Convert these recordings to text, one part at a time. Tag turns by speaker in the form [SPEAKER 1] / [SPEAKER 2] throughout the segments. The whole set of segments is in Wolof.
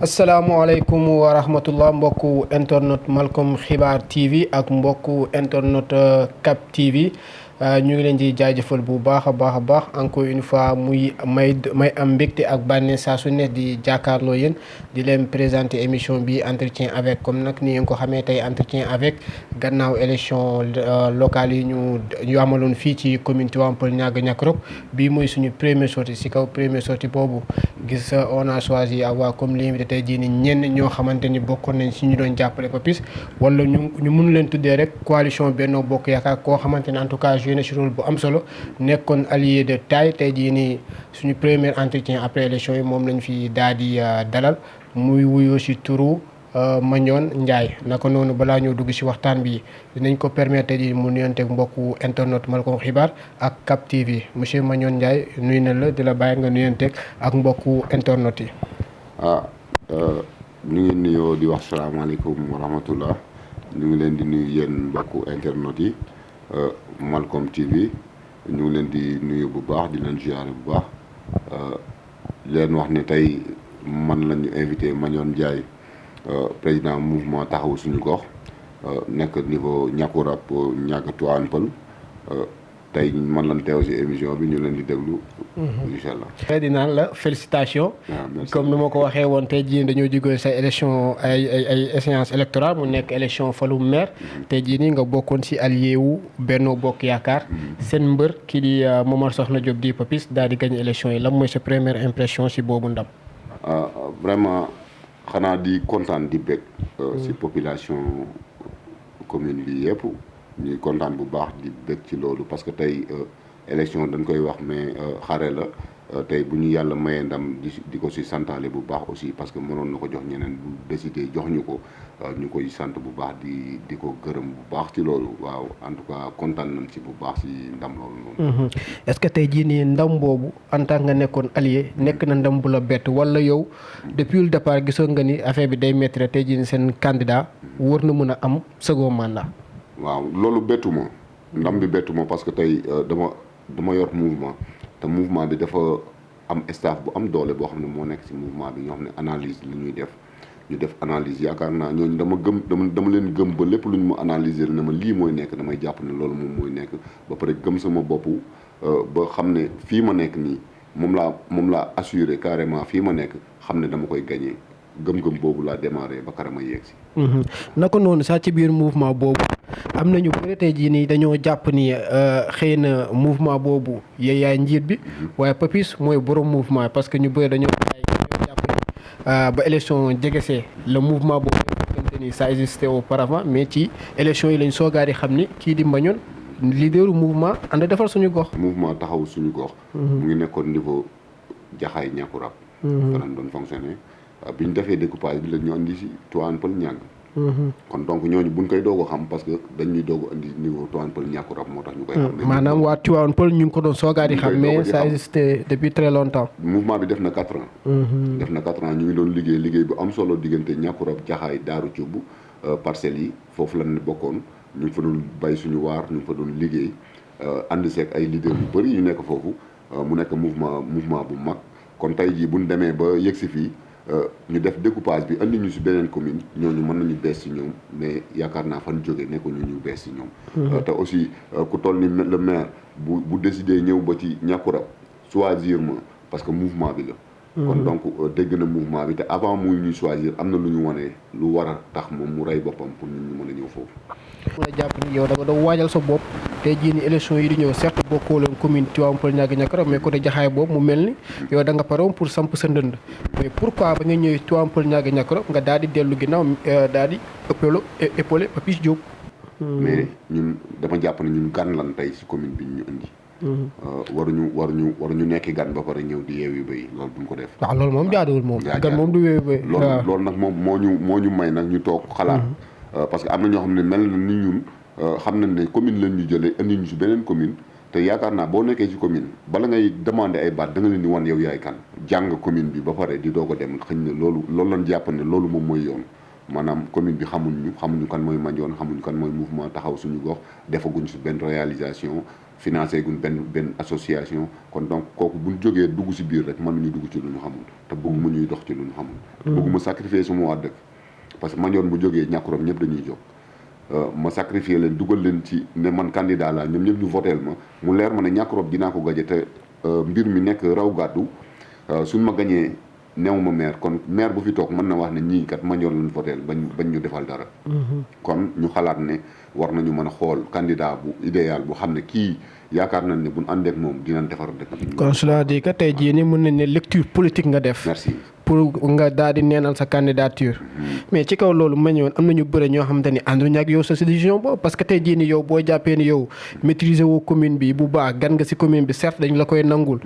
[SPEAKER 1] asalaamaaleykum wa rahmatullah mbokku internet Malcom Xibaar TV ak mbokku internet Cap TV ñu ngi leen di jaajëfal bu baax a baax encore une fois may am mbégte ak bànneex saa su ne di jàkkaarloo yéen di leen présenter émission bi entretien avec comme nag ni ngeen ko xamee tey entretien avec gannaaw élection locale yi ñu amaloon fii ci commune Tivaouane Peulh Niaga Niakoulrab bii mooy suñu première sortie si kaw première sortie boobu gis on a choisi avoir comme l'invité tey jii ni ñenn ñoo xamante ni bokkoon nañ si ñu doon jàppale Papis wala ñu mun leen tuddee rek coalition Benno Bokk Yaakaar koo xamante ni en tout cas joué na si rôle bu am solo nekkoon allié de taille tey jii nii suñu premier entretien après élection yi moom lañ fi daal di dalal muy wuyoo si turu Mandione Ndiaye naka noonu balaa ñoo dugg si waxtaan bi dinañ ko permettre di mu nuyonteeg mbokku internet Malcom Xibaar ak Cap TV monsieur Mandione Ndiaye nuyu na la di la bàyyi nga nuyonteeg ak mbokku internet yi.
[SPEAKER 2] ñu ngi nuyoo di wax salaamaaleykum wa rahmatullah ñu ngi leen di nuyu yéen mbokku internet yi Malcom TV ñu ngi leen di nuyu bu baax di leen ziare bu baax leen wax ne tey man lañu invité Mandione Ndiaye président mouvement taxawu suñu gox nekk niveau Niakoulrab Niaga Tivaouane Peulh tey man lañ teew si émission bi ñu leen di déglu. incha allah.
[SPEAKER 1] xëy dinaan la félicitation. comme ni ma ko waxee woon tey jii dañoo jógee sa élection ay échéance électorale mu nekk élection falu maire. tey jii nii nga bokkoon si allié wu Benno Bokk Yaakaar. seen mbër kii di Momar Sokhna Diop di Papis daal di gagné élection yi lan mooy sa première impression si boobu ndam.
[SPEAKER 2] vraiment xanaa di kontaan di bég. si population commune bi yëpp. ñuy kontaan bu baax di bëgg ci loolu parce que tey élection dañ koy wax mais xare la tey bu ñu yàlla mayee ndam di ko si santaale bu baax aussi parce que mënoon na ko jox ñeneen bu décidé jox ñu ko ñu koy sant bu baax di ko gërëm bu baax ci loolu waaw en tout cas kontaan nañ ci bu baax si ndam loolu noonu.
[SPEAKER 1] est-ce que tey jii nii ndam boobu en tant nga nekkoon allié nekk na ndam bu la bett wala yow depuis le départ gisoon nga ni affaire bi day métti tey jii nii seen candidat war na mën a am second mandat.
[SPEAKER 2] waaw loolu bettu ma ndam bi bettu ma parce que tey dama yor mouvement te mouvement bi dafa am staff bu am doole boo xam ne moo nekk ci mouvement bi ñoo xam ne analyse li ñuy def ñu def analyse yaakaar naa ñooñu dama leen gëm ba lépp lu ñu ma analyser ne ma lii mooy nekk damay jàpp ne loolu moom mooy nekk ba pare gëm sama bopp ba xam ne fii ma nekk nii moom laa assuré carrément fii ma nekk xam ne dama koy gagné gëm-gëm boobu laa démarré ba karama yegg si.
[SPEAKER 1] naka noonu sax ci biir mouvement boobu am na ñu bëri tey jii nii dañoo jàpp ni xëy na mouvement boobu yaay njiit bi waaye Papis mooy borom mouvement parce que ñu bëri dañoo jàpp ni ba élection jegesee le mouvement boobu xamante ni ça existait auparavant mais ci élection yi lañ soogaa di xam ni kii di Mandione leaderu mouvement ànd defar suñu gox.
[SPEAKER 2] mouvement taxaw suñu gox. mu ngi nekkoon niveau Jaxaay Niakoulrab. fa lañ doon fonctionner. bi ñu defee découpage bi la ñu andi si Tivaouane Peulh Niaga. kon donc ñooñu buñ koy doog a xam parce que dañuy doog a andi niveau Tivaouane Peulh Niakoulrab moo tax ñu koy xam.
[SPEAKER 1] maanaam waa Tivaouane Peulh ñu ngi ko doon soogaa di xam mais ça existait depuis très longtemps.
[SPEAKER 2] mouvement bi def na 4 ans. def na 4 ans ñu ngi doon liggéey bu am solo diggante Niakoulrab Jaxaay Daaru Cubb parcelles yi foofu lañ bokkoon ñu ngi fa doon bay suñu waar ñu ngi fa doon liggéey ànd seeg ay leaders yu bëri yu nekk foofu mu nekk mouvement bu mag kon tey jii buñ demee ba yegg si fii. ñu def découpage bi andi ñu si beneen commune ñooñu mën nañu bees si ñoom mais yaakaar naa fan jóge nekkuñu ñu bees si ñoom. te aussi ku toll ni le maire bu décidé ñëw ba ci Niakoulrab choisir ma parce que mouvement bi la. kon donc dégg na mouvement bi te avant muy ñuy choisir am na lu ñu wane lu war a tax moom mu rey boppam pour ñun ñu mën a ñëw foofu.
[SPEAKER 1] mën a jàpp ni yow da nga doon waajal sa bopp tey jii ni élection yi di ñëw certes bokkoo leen commune Tivaouane Peulh Niaga Niakoulrab mais côté Jaxaay boobu mu mel ni yow da nga parewoon pour samp sa ndënd mais pourquoi ba nga ñëwee Tivaouane Peulh Niaga Niakoulrab nga daal di dellu ginnaaw daal di épaulé Papis Diop.
[SPEAKER 2] mais ñun dama jàpp ne ñun gan lan tey si commune bi ñu indi. waruñu nekk gan ba pare ñëw di yeewi béy loolu duñ ko def.
[SPEAKER 1] waaw loolu moom jaaduwul moom. gan moom du yeewi béy.
[SPEAKER 2] loolu nag moom moo ñu may nag ñu toog xalaat. parce que am na ñoo xam ne mel na ni ñun xam nañ ne commune lañ ñu jëlee indi ñu si beneen commune te yaakaar naa boo nekkee ci commune bala ngay demander ay baat da nga leen di wan yow yaay kan. jàng commune bi ba pare di doog a dem xëñ na loolu lañ jàpp ne loolu moom mooy yoon. maanaam commune bi xamuñu kan mooy Mandione xamuñu kan mooy mouvement taxaw suñu gox defaguñ si benn réalisation financé guñ benn association kon donc kooku buñ jógee dugg si biir rek mënuñu dugg ci lu ñu xamul te bëgguma ñuy dox ci lu ñu xamul te bëgguma sacrifier suma waa dëkk parce que Mandione bu jógee ñàkkuram ñëpp dañuy jóg ma sacrifier leen dugal leen ci ne man candidat laa ñoom ñëpp ñu voteel ma mu leer ma ne ñàkkurob dinaa ko gaje te mbir mi nekk raw gàddu suñ ma gañee neew ma maire kon maire bu fi toog mën na wax ne ñii kat Mandione lañ voteel bañ ñu defal dara kon ñu xalaat ne war nañu mën a xool candidat bu idéal bu xam ne kii yaakaar nañ ne buñ àndeek moom dinañ defar dëkk.
[SPEAKER 1] kon cela dit que tey jii nii mën nañ ne lecture politique nga def.
[SPEAKER 2] merci.
[SPEAKER 1] pour nga daal di neenal sa candidature. mais ci kaw loolu Mandione am na ñu bëre ñoo xamante ni ànduñu ak yow sa décision boobu parce que tey jii ni yow boo jàppee ni yow maîtriser woo commune bi bu baax gan nga si commune bi certes dañ la koy nangul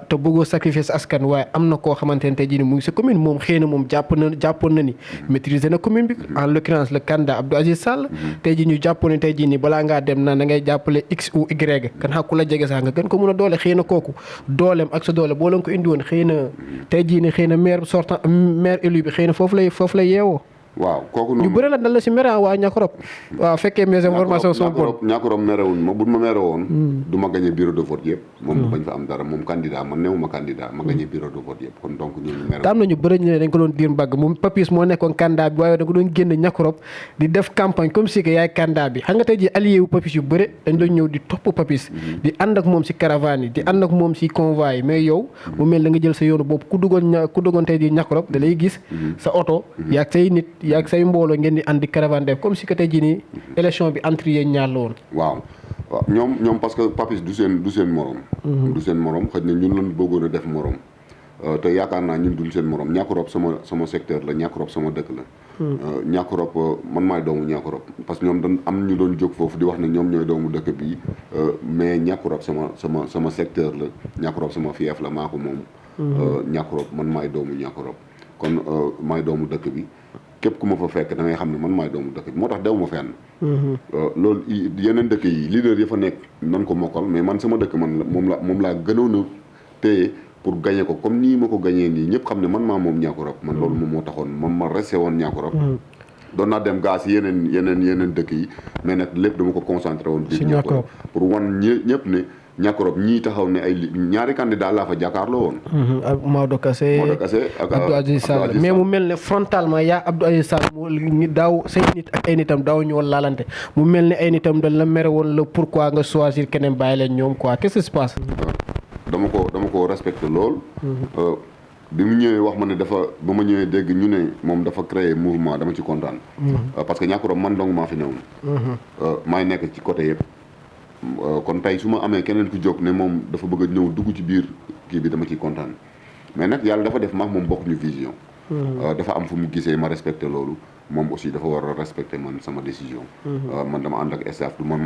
[SPEAKER 1] te bëggoo sacrifier sa askan waaye am na koo xamante ne tey jii ni mu ngi sa commune moom xëy na moom jàppoon na ni maîtriser na commune bi en l'occurrence le candidat Abdou Aziz Sall. tey jii ñu jàppoon ni tey jii ni balaa ngaa dem naan da ngay jàppale X ou Y kan xa ku la jege sax nga gën ko mën a doole xëy na kooku dooleem ak sa doole boo leen ko indi woon xëy na tey jii ni xëy na maire sortant maire élu bi xëy na foofu lay yeewoo.
[SPEAKER 2] waaw kooku noonu
[SPEAKER 1] ñu bëri la dal la si mere waa Niakoulrab waaw fekkee mes information sont bonnes.
[SPEAKER 2] Niakoulrab merewuñ ma buñ ma mere woon du ma gagné bureau de vote yëpp moom du bañ fa am dara moom candidat man néew ma candidat ma gagné bureau de vote yëpp kon donc ñooñu mere.
[SPEAKER 1] te am na ñu bëri ñu ne dañ ko doon diir mbagg moom Papis moo nekkoon candidat bi waaye da ko doon génn Niakoulrab di def campagne comme si que yaay candidat bi xam nga tey jii allié wu Papis yu bëri dañ doon ñëw di topp Papis di ànd ak moom si caravane yi di ànd ak moom si convoi yi mais yow mu mel da nga jël sa yoonu bopp ku duggoon tey jii Niakoulrab da lay gis sa oto yaag say nit yaag say mbooloo ngeen di andi caravane def comme si que tey jii nii élection bi entre yéen ñaar la woon.
[SPEAKER 2] waaw ñoom parce que Papis du seen morom. du seen morom xëy na ñun lañ bëggoon a def morom te yaakaar naa ñun duñ seen morom Niakoulrab sama secteur la Niakoulrab sama dëkk la. Niakoulrab man maay doomu Niakoulrab parce que ñoom dañ am ñu doon jóg foofu di wax ne ñoom ñooy doomu dëkk bi mais Niakoulrab sama secteur la Niakoulrab sama fief la maa ko moom. Niakoulrab man maay doomu Niakoulrab kon maay doomu dëkk bi. képp ku ma fa fekk da ngay xam ne man maay doomu dëkk bi moo tax dew ma fenn. loolu yeneen dëkk yi leader ya fa nekk nan ko mokkal mais man sama dëkk man moom laa gënoon a téye pour gagné ko comme nii ma ko gagné nii ñëpp xam ne man maa moom Niakoulrab man loolu moom moo taxoon man ma resté woon Niakoulrab. doon naa dem gaa si yeneen dëkk yi mais nag lépp dama ko concentré woon. biir Niakoulrab pour wan ñëpp ne. Niakoulrab ñii taxaw ne ay ñaari candidat laa fa jàkkaarloo woon.
[SPEAKER 1] ak Maodo Kassé ak Abdou Aziz Sall mais mu mel ne frontalement yaa Abdou Aziz Sall moo daaw say nit ak ay nitam daaw ñu woon laalante mu mel ne ay nitam dañ la mere woon la pourquoi nga choisir keneen bàyyi leen ñoom quoi qu'est-ce qui se passe.
[SPEAKER 2] dama ko respecté lool. bi mu ñëwee wax ma ne ba ma ñëwee dégg ñu ne moom dafa créer mouvement dama ci kontaan. parce que Niakoulrab man dong maa fi newoon. maay nekk ci côté yëpp. kon tey su ma amee keneen ku jóg ne moom dafa bëgg a ñëw dugg ci biir kii bi dama ciy kontaan mais nag yàlla dafa def maak moom bokkuñu vision. dafa am fu mu gisee ma respecté loolu moom aussi dafa war a respecté man sama décision. man dama ànd ak staff du man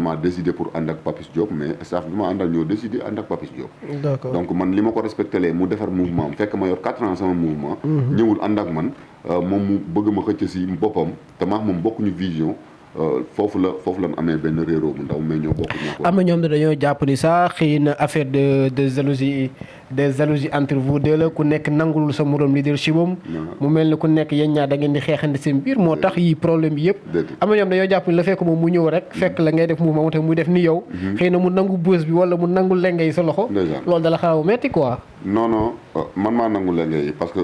[SPEAKER 2] maa décidé pour ànd ak Papis Diop mais staff bi ma àndal ñoo décidé ànd ak Papis Diop.
[SPEAKER 1] d'accord donc
[SPEAKER 2] man li ma ko respecté lee mu defar mouvement am fekk ma yor 4 ans sama mouvement. ñëwul ànd ak man moom mu bëgg ma xëcc si boppam te maak moom bokkuñu vision. foofu la amee benn réeróo bu ndaw mais ñoo bokk ñoo ko.
[SPEAKER 1] am na ñoom dañoo jàpp ni sax xëy na affaire de jalousie entre vous deux la ku nekk nangulul sa morom leadership am mu mel ni ku nekk yéen ñaar da ngeen di xeexandi seen biir moo tax yi problème bi yëpp. am na ñoom dañoo jàpp ni la fekk moom mu ñëw rek fekk la ngay def mouvement te muy def ni yow. xëy na mu nangu bës bi wala mu nangu lenge yi sa loxo. loolu dala xaw a metti quoi.
[SPEAKER 2] non man maa nangu lenge yi parce que.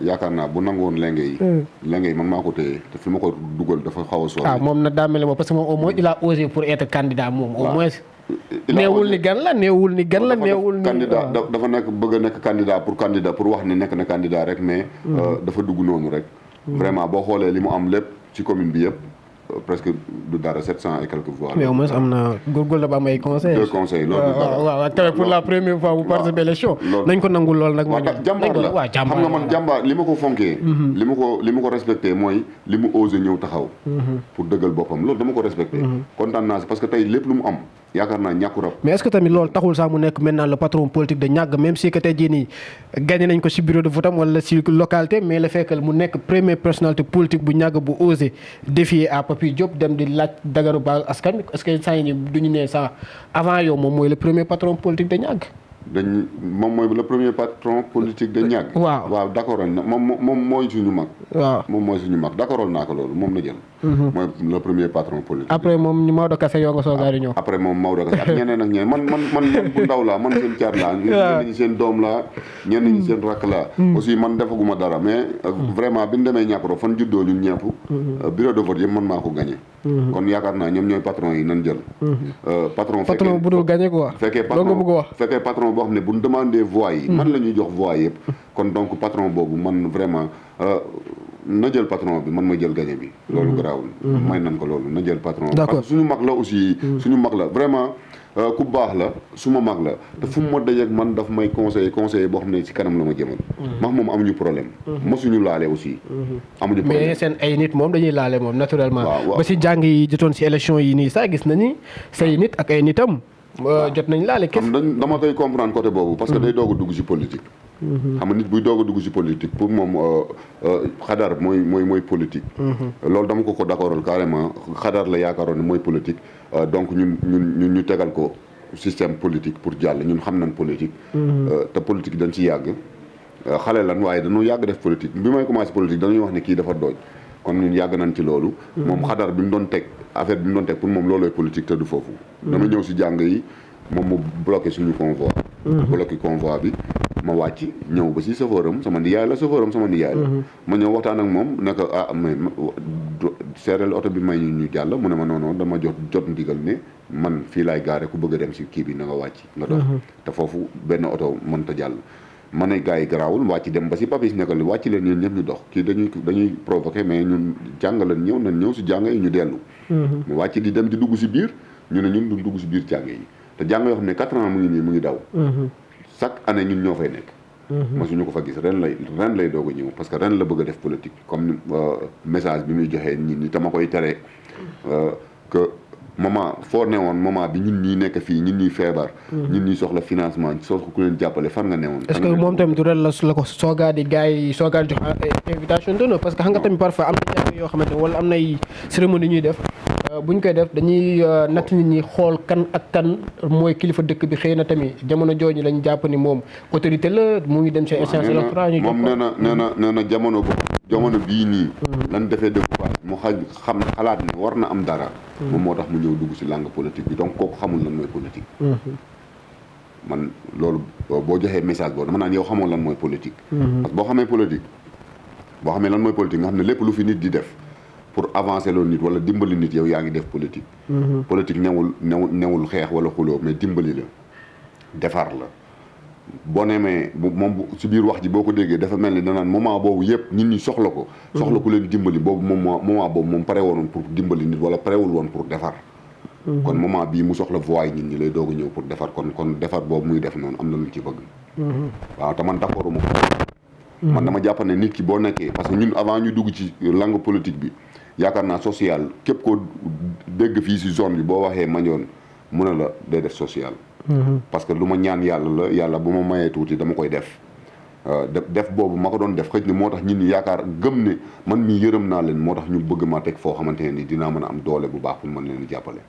[SPEAKER 2] yaakaar naa bu nangoon lenge yi man maa ko téye te fi ma ko dugal dafa xaw a sori.
[SPEAKER 1] moom nag daa mel ne parce que moom au moins il a osé pour être candidat moom au moins. neewul ni gan la
[SPEAKER 2] candidat dafa nekk bëgg a nekk candidat pour wax ne nekk na candidat rek mais dafa dugg noonu rek vraiment boo xoolee li mu am lépp ci commune bi yëpp presque du dara 700 et quelques voix.
[SPEAKER 1] mais au moins am na góorgóorlu la ba am ay conseils.
[SPEAKER 2] 2 conseils loolu du dara
[SPEAKER 1] waaw pour la première fois bu participer élection. nañ ko nangul lool nag.
[SPEAKER 2] jàmbaar la xam nga man jàmbaar li ma ko fonkee. li ma ko respecté mooy li mu osé ñëw taxaw. pour dëggal boppam loolu dama ko respecté. kontaan naa si parce que tey lépp lu mu am yaakaar naa Niakoulrab.
[SPEAKER 1] mais est-ce que tamit loolu taxul sax mu nekk maintenant le patron politique de Niaga même si que tey jii nii gagné nañ ko si bureau de vote am wala si localité mais le fait que mu nekk première personnalité politique bu Niaga bu osé défier à Papis Diop dem di laaj dagaru ba askan est-ce que saa yi nii du ñu ne sax avant yow moom mooy le premier patron politique de Niaga.
[SPEAKER 2] moom mooy le premier patron politique de ñàgg. waaw d'accord na moom mooy suñu mag. waaw moom mooy suñu mag d'accord naa ko loolu moom na jël. mooy le premier patron politique.
[SPEAKER 1] après moom Maodo Kassé yoo nga soogaa di ñëw.
[SPEAKER 2] après moom Maodo Kassé ak ñeneen ak ñeneen man bu ndaw laa man seen caat laa. ñenn ñi seen doom laa ñenn ñi seen rakk laa. aussi man defaguma dara mais vraiment bi ñu demee ñàkkuro fan juddoo ñun ñëpp. bureau de vote yëpp man maa ko gagné. kon yaakaar naa ñoom ñooy patron yi nan jël. patron
[SPEAKER 1] bu dul gagné quoi.
[SPEAKER 2] fekkee patron boo xam ne bu ñu demandé voix yi. man la ñuy jox voix yëpp. kon donc patron boobu man vraiment na jël patron bi man ma jël gagné bi. loolu garaawul. may nan ko loolu na jël patron.
[SPEAKER 1] d'accord
[SPEAKER 2] parce que suñu mag la aussi. suñu mag la vraiment ku baax la suma mag la. te fu mu ma dajeeg man daf may conseiller boo xam ne ci kanam la ma jëmal. max moom amuñu problème. mosuñu laale aussi. amuñu problème
[SPEAKER 1] mais seen ay nit moom dañuy laale moom naturellement. ba si jàng yi jotoon si élection yi nii sax gis nañu say nit ak ay nitam. jot nañ laale kese.
[SPEAKER 2] dama koy comprendre côté boobu parce que day doog a dugg ci politique. xam nga nit buy doog a dugg ci politique pour moom xadar mooy politique. loolu dama ko d'accordal carrément xadar la yaakaaroon ne mooy politique donc ñu tegal ko système politique pour jàll ñun xam nañ politique. te politique dañ ci yàgg xale lan waaye dañoo yàgg def politique bi may commencé politique dañuy wax ne kii dafa dooj kon ñun yàgg nañ ci loolu. moom xadar bi mu doon teg affaire bi mu doon teg pour moom loolooy politique te du foofu. dama ñëw si jàng yi moom mu bloqué suñu convoi. bloqué convoi bi ma wàcc ñëw ba si chauffeur am sama nijaay la chauffeur am sama nijaay la. ma ñëw waxtaan ak moom ne ko mais seereel oto bi may ñu jàll mu ne ma non dama jot ndigal ne man fii laay gaare ku bëgg a dem si kii bi na nga wàcc nga dox. te foofu benn oto mënta jàll. ma ne gars yi garaawul wàcc dem ba si papis nekkal wàcc leen yéen ñëpp ñu dox kii dañuy provoqué mais ñun jàng lañ ñëw si jàng yi ñu dellu. mu wàcc di dem di dugg si biir ñu ne ñun duñ dugg si biir jàng yi te jàng yoo xam ne 4 ans mu ngi nii mu ngi daw. chaque année ñun ñoo fay nekk. masuñu ko fa gis ren lay doog a ñëw parce que ren la bëgg a def politique comme message bi muy joxee nit ñi te ma koy tere que moment foo newoon moment bi ñun ñii nekk fii ñun ñuy feebar. ñun ñuy soxla financement soxla ku leen jàppale fan nga newoon.
[SPEAKER 1] est-ce que moom tamit du ren la ko soogaa di gars yi soogaa di jox invitation d'honneur parce que xam nga tamit parfois am na jafe yoo xamante ne wala am nay cérémonie ñuy def. bu ñu koy def dañuy natt nit ñi xool kan ak kan mooy kilifa dëkk bi xëy na tamit jamono jooju lañ jàpp ni moom autorité la mu ngi dem ci échéance électorale ñu
[SPEAKER 2] moom nee na jamono bii nii lan defee découpage mu xam xalaat ne war na am dara moom moo tax mu ñëw dugg ci langue politique bi donc kooku xamul lan mooy politique man loolu boo joxee message boobu dama naan yow xamoo lan mooy politique parce que boo xamee lan mooy politique nga xam ne lépp lu fi nit di def pour avancer loolu nit wala dimbali nit yow yaa ngi def politique. politique newul xeex wala xuloo mais dimbali la defar la boo nemee moom si biir wax ji boo ko déggee dafa mel ni danaan moment boobu yëpp nit ñi soxla ko. soxla ku leen dimbali boobu moment boobu moom pare woon pour dimbali nit wala parewul woon pour defar. kon moment bii mu soxla voix nit ñi lay doog a ñëw pour defar kon defar boobu muy def noonu am na lu ci bëgg. waaw te man d'accord ma ko. man dama jàpp ne nit ki boo nekkee parce que ñun avant ñu dugg ci langue politique bi. yaakaar naa social képp koo dégg fii si zone bi boo waxee Mandione mu ne la day def social. parce que lu ma ñaan yàlla bu ma mayee tuuti dama koy def. def boobu ma ko doon def xëj na moo tax nit ñi yaakaar gëm ne man mii yërëm naa leen moo tax ñu bëgg ma teg foo xamante ne ni dinaa mën a am doole bu baax pour mën leen di jàppale.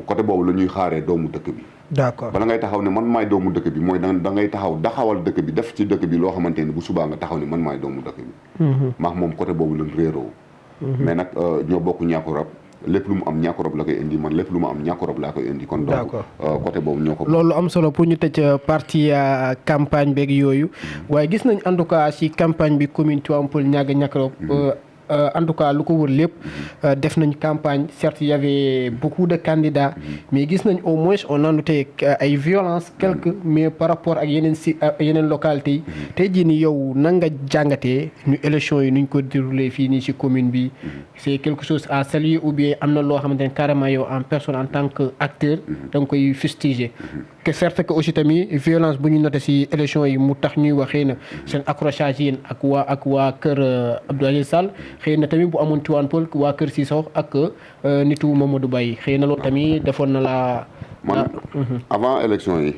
[SPEAKER 2] côté boobu la ñuy xaaree doomu dëkk bi.
[SPEAKER 1] d'accord
[SPEAKER 2] bala ngay taxaw ne man maay doomu dëkk bi mooy da ngay taxaw daxawal dëkk bi def ci dëkk bi loo xamante ne bu subaa nga taxaw ne man maay doomu dëkk bi. maax moom côté boobu lañ réeroo. mais nag ñoo bokk ñàkkurab lépp lu mu am ñàkkurab la koy indi man lépp lu mu am ñàkkurab laa koy indi. kon donc côté boobu ñoo ko.
[SPEAKER 1] loolu am solo pour ñu tëj partie campagne beeg yooyu waaye gis nañ en tout cas ci campagne bi commune Tivaouane Peulh Niaga Niakarab en tout cas lu ko wër lépp def nañ campagne certes il y avait beaucoup de candidats mais gis nañ au moins on a noté ay violences quelques mais par rapport ak yeneen localités yi tey jii nii yow nan nga jàngatee ñu élection yi nuñ ko déroulé fii nii ci commune bi c'est quelque chose à saluer ou bien am na loo xamante ne carrément yow en personne en tant que acteur da nga koy fustiger que certes que aussi tamit violence bu ñu noté ci élection yi mu tax ñuy waxee na seen accrochage yéen ak waa kër Abdou Aziz Sall xëy na tamit bu amoon Tivaouane Peulh waa kër Cissokho ak nitu Mamadou Baye xëy na loolu tamit defoon na la
[SPEAKER 2] man avant élection yi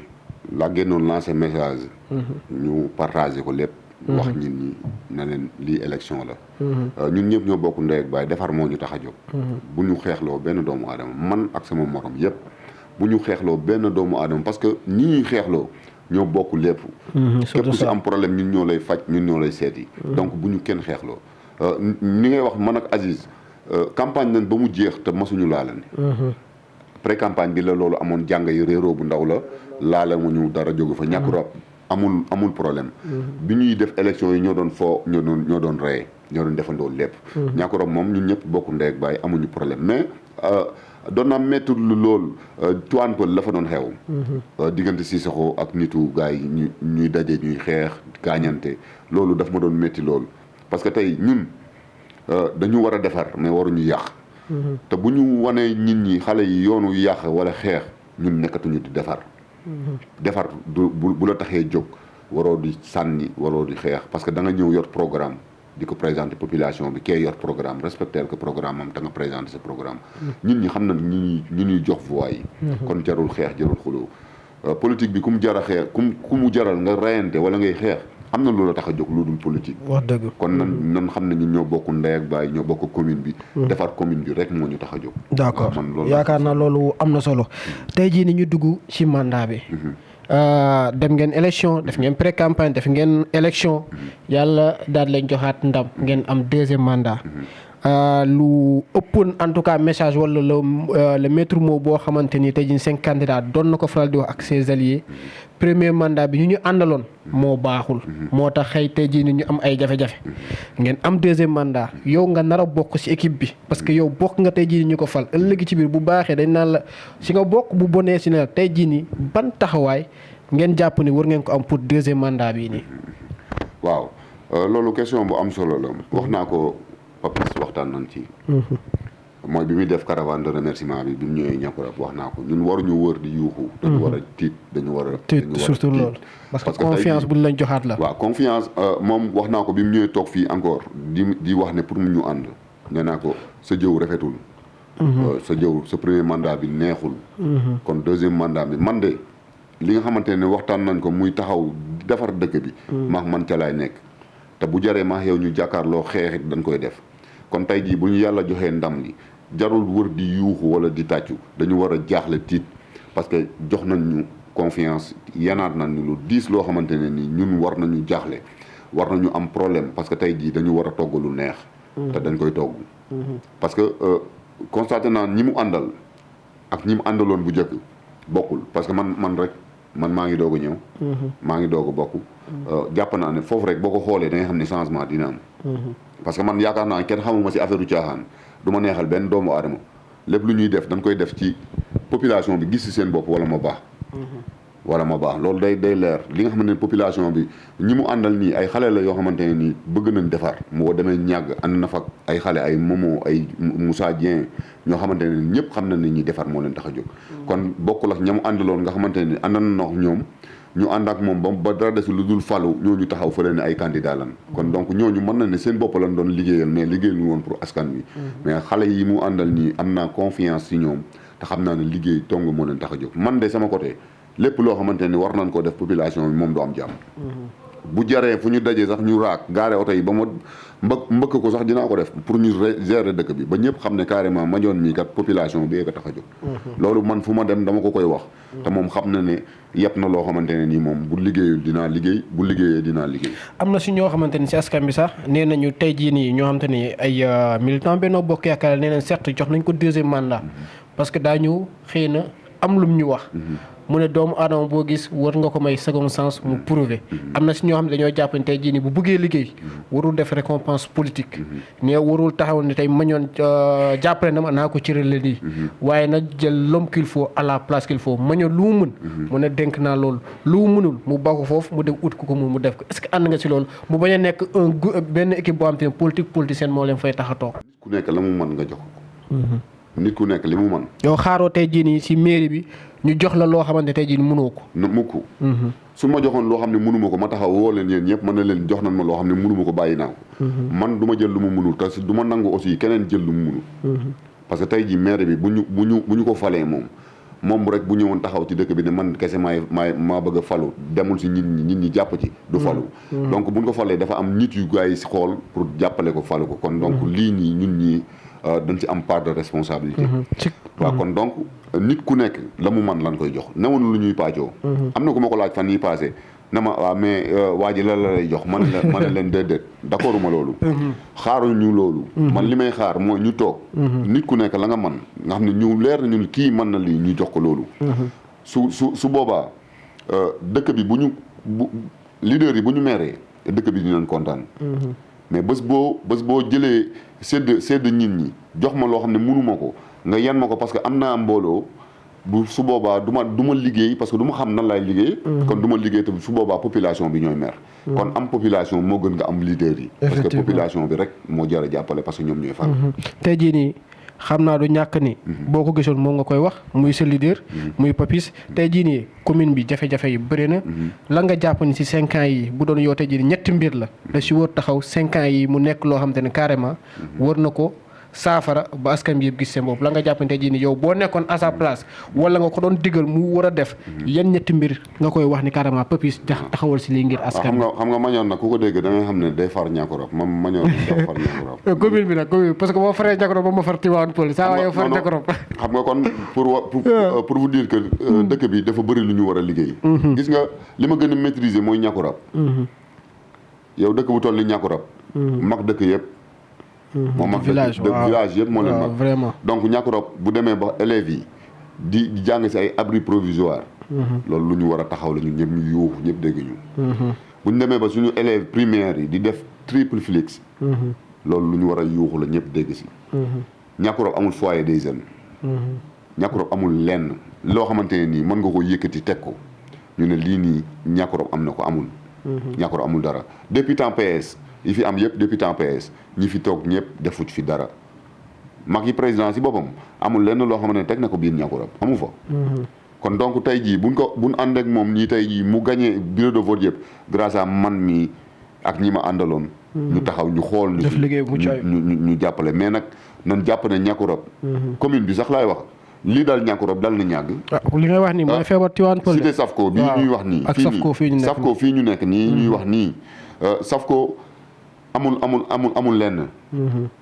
[SPEAKER 2] la génnoon lancé message ñu partagé ko lépp wax nit ñi na leen lii élection la ñun ñëpp ñoo bokk ndey ak baay defar moo ñu tax a jóg bu ñu xeexloo benn doomu aadama man ak sama morom yëpp bu ñu xeexloo benn doomu aadama parce que ñi ñuy xeexloo ñoo bokk lépp. képp si am problème ñun ñoo lay faj ñun ñoo lay seeti. donc bu ñu kenn xeexloo ni ngay wax man ak Aziz campagne nañ ba mu jeex te masuñu laalante. pré campagne bi la loolu amoon jàng yi réeroo bu ndaw la laale mu ñu dara jóge fa ñàkk rab amul problème. bi ñuy def élection yi ñoo doon foo ñoo doon reye ñoo doon defandoo lépp. ñàkk rab moom ñun ñëpp bokk ndey ak baay amuñu problème mais doon naa métti lu lool tuwaan pël la fa doon xew. diggante Cissokho ak nitu gars yi ñuy daje ñuy xeex gaañante loolu daf ma doon métti loolu parce que tey ñun dañu war a defar mais waruñu yàq. te bu ñu wanee nit ñi xale yi yoonu yàq wala xeex ñun nekkatuñu di defar. defar bu la taxee jóg waroo di sànni waroo di xeex parce que da nga ñëw yor programme di ko présenter population bi kee yor programme respecter que programme am te nga présenter sa programme. nit ñi xam na ñu ñuy jox voix yi. kon jarul xeex jarul xuloo politique bi ku mu jar a xeex ku mu jaral nga rayante wala ngay xeex am na loolu tax a jóg lu dul politique.
[SPEAKER 1] wax dëgg
[SPEAKER 2] kon nan xam ne ñun ñoo bokk ndey ak baay ñoo bokk commune bi. defar commune bi rek moo ñu tax a jóg.
[SPEAKER 1] d'accord yaakaar naa loolu am na solo tey jii ni ñu dugg ci mandat bi. dem ngeen élection def ngeen pré campagne def ngeen élection yàlla daal leen joxaat ndam ngeen am deuxième mandat. lu ëppoon en tout cas message wala le maître mot boo xamante ni tey jii 5 candidats doon na ko faral di wax ak ses alliés premier mandat bi ñu àndaloon moo baaxul. moo tax xëy tey jii ni ñu am ay jafe-jafe. ngeen am deuxième mandat yow nga nar a bokk ci équipe bi parce que yow bokk nga tey jii ni ñu ko fal ëllëg ci biir bu baaxee dañ naan la si nga bokk bu bonee si ne la tey jii ni ban taxawaay ngeen jàpp ni war ngeen ko am pour deuxième mandat bii nii.
[SPEAKER 2] waaw loolu question bu am solo la wax naa ko. Papis waxtaan nañ ci. mooy bi muy def caravane de remerciement bi mu ñëwee ñàkkurab wax naa ko ñun waruñu wër di yuuxu. dañu war a tiit dañu war a tiit
[SPEAKER 1] surtout loolu. parce que confiance buñ lañ joxaat la.
[SPEAKER 2] waaw confiance moom wax naa ko bi mu ñëwee toog fii encore di wax ne pour mu ñu ànd. nee naa ko sa jëw rafetul. sa premier mandat bi neexul. kon deuxième mandat bi man de li nga xamante ne waxtaan nañ ko muy taxaw defar dëkk bi. man ca laay nekk te bu jaree maax yow ñu jàkkaarloo xeexit dañ koy def. kon tey jii bu ñu yàlla joxee ndam li jarul wër di yuuxu wala di tàccu dañu war a jaaxle tiit parce que jox nañ ñu confiance yanaat nañ ñu lu diis loo xamante ne ni ñun war nañu jaaxle war nañu am problème parce que tey jii dañu war a togg lu neex. te dañ koy togg. parce que constaté naa ñi mu àndal ak ñi mu àndaloon bu njëkk bokkul parce que man maa ngi doog a ñëw. maa ngi doog a bokk. jàpp naa ne foofu rek boo ko xoolee da nga xam ne changement dina am. parce que man yaakaar naa kenn xamuma ci affaire u caaxaan du ma neexal benn doomu aadama lépp lu ñuy def dañ koy def ci population bi gis ci seen bopp wala ma baax. loolu day leer li nga xamante ne population bi ñi mu àndal nii ay xale la yoo xamante ne nii bëgg nañ defar moo demee ñàgg ànd na fa ay xale ay Momo ay Moussa Dieng ñoo xamante ne ñëpp xam nañ ne ñi defar moo leen tax a jóg. kon bokkul ak ña mu àndaloon nga xamante ne ànd na ñoom. ñu ànd ak moom ba dara des lu dul falu ñooñu taxaw fële ne ay candidat lan kon donc ñooñu mën na ne seen bopp lan doon liggéeyal mais liggéeyal ñu woon pour askan wi. mais xale yi mu àndal nii am naa confiance ci ñoom te xam naa ne liggéey tong moo leen tax a jóg man de sama côté lépp loo xamante ni war nañ ko def population bi moom du am jàmm. bu jaree fu ñu dajee sax ñu raak gaare oto yi ba ma mbëkk ko sax dinaa ko def pour ñu gérer dëkk bi ba ñëpp xam ne carrément Mandione mii kat population bi ko tax a jóg. loolu man fu ma dem dama ko koy wax. te moom xam na ne yëpp na loo xamante ne nii moom bu liggéeyul dinaa liggéey bu liggéeyee dinaa liggéey. am
[SPEAKER 1] na si ñoo xamante ni si askan bi sax nee nañu tey jii nii ñoo xamante ni ay militant Benno Bokk Yaakaar nee nañ certes jox nañ ko deuxième mandat parce que daañu xëy na am lum ñu wax. mu ne doomu aadama boo gis war nga ko may second sens mu prouver am na si ñoo xam ne dañoo jàpp ne tey jii nii bu bëggee liggéey warul def récompense politique mais warul taxaw ne tey Mandione jàppale na ma naa ko cërale lii waaye nag jël l'homme qu'il faut à la place qu'il faut Mandione lu mu mën mu ne dénk naa loolu lu mu mënul mu ba ko foofu mu dem ut ko mu def ko est-ce que ànd nga si loolu mu bañ a nekk benn équipe boo xam te ne politicienne moo leen fay tax a toog.
[SPEAKER 2] ku nekk la mu mën nga jox ko. nit ku nekk li mu mën.
[SPEAKER 1] yow xaaroo tey jii nii si mairie bi ñu jox la loo xamante tey jii mënoo ko.
[SPEAKER 2] mukk su ma joxoon loo xam ne mënuma ko ma taxaw woo leen yéen ñëpp mën na leen jox nañ ma loo xam ne mënuma ko bàyyi naa ko. man du ma jël lu mu mënul te du ma nangu aussi keneen jël lu mu mënul. parce que tey jii maire bi bu ñu ko falee moom rek bu ñëwoon taxaw ci dëkk bi ne man kese maa bëgg a falu demul si nit ñi jàpp ci du falu. donc buñ ko falee dafa am nit yu gars yi si xool pour jàppale ko falu ko kon donc lii nii ñun ñii dañ ci am part de responsabilité. waaw kon donc nit ku nekk la mu man lan koy jox newoon lu ñuy paajoo. am na ku ma ko laaj fan yii passé na ma waaw mais waa ji la lay jox man la leen déedéet d'accord ma loolu. xaaruñu loolu. man li may xaar mooy ñu toog. nit ku nekk la nga man nga xam ne ñu leer na ñun kii mën na lii ñu jox ko loolu. su boobaa dëkk bi bu leader yi bu ñu meeree dëkk bi dinañ kontaan. mais bés boo jëlee sédd nit ñi jox ma loo xam ne mënuma ko nga yan ma ko parce que am naa mbooloo bu su boobaa du ma liggéey parce que du ma xam nan laay liggéey. kon du ma liggéey te su boobaa population bi ñooy mer. kon am population moo gën nga am leader yi. parce que population bi rek moo jar a jàppale parce que ñoom ñooy fal.
[SPEAKER 1] tey jii nii xam naa du ñàkk ni. boo ko gisoon moom nga koy wax muy sa leader. muy Papis tey jii nii commune bi jafe-jafe yi bëri na. la nga jàpp ni ci 5 ans yi bu doon yoo tey jii nii ñetti mbir la. da ci wër taxaw 5 ans yi mu nekk loo xam te ne carrément wër na ko. saafara ba askan bi yëpp gis seen bopp la nga jàppante ji ni yow boo nekkoon à sa place wala nga ko doon digal mu war a def yan ñetti mbir nga koy wax ni carrément Papis taxawal si lii ngir askan bi.
[SPEAKER 2] xam nga mañoon nag ku ko dégg da nga xam ne day far ñàkkurab moom mañoon day far ñàkkurab.
[SPEAKER 1] commune bi nag commune parce que boo faree ñàkkurab ba ma far Tivaouane Peulh saa waa yow far ñàkkurab.
[SPEAKER 2] xam nga kon pour vous dire que dëkk bi dafa bëri lu ñu war a liggéey. gis nga li ma gën a maîtriser mooy ñàkkurab. yow dëkk bu toll ni ñàkkurab. mag dëkk yëpp. moom mag village yëpp moo leen mag
[SPEAKER 1] vraiment
[SPEAKER 2] donc ñàkkurab bu demee ba élèves yi di jàng si ay abri provisoire loolu lu ñu war a taxaw la ñun ñëpp ñu yuuxu ñëpp dégg ñu bu ñu demee ba suñu élèves primaires yi di def triple flix loolu lu ñu war a yuuxu la ñëpp dégg si ñàkkurab amul foyer des jeunes ñàkkurab amul lenn loo xamante ne nii mën nga ko yëkkati teg ko ñu ne lii nii ñàkkurab am na ko amul ñàkkurab amul dara depuis temps PS yi fi am yëpp depuis temps PS ñi fi toog ñëpp defuñ fi dara mag yi président si boppam amul lenn loo xam ne teg na ko biir ñàkkurab amu fa. kon donc tey jii buñ ànd ak moom ñii tey jii mu gagné bureau de vote yëpp grâce à man mi ak ñi ma àndaloon. ñu taxaw ñu xool ñu jàppale mais nag nan jàpp ne ñàkkurab. commune bi sax laay wax lii dal ñàkkurab dal na ñàgg.
[SPEAKER 1] li ngay wax nii mooy feebar Tivaouane Peulh.
[SPEAKER 2] cité Safko bii ñuy wax nii.
[SPEAKER 1] ak Safko
[SPEAKER 2] fii ñu nekk nii ñuy wax nii Safko. amul lenn.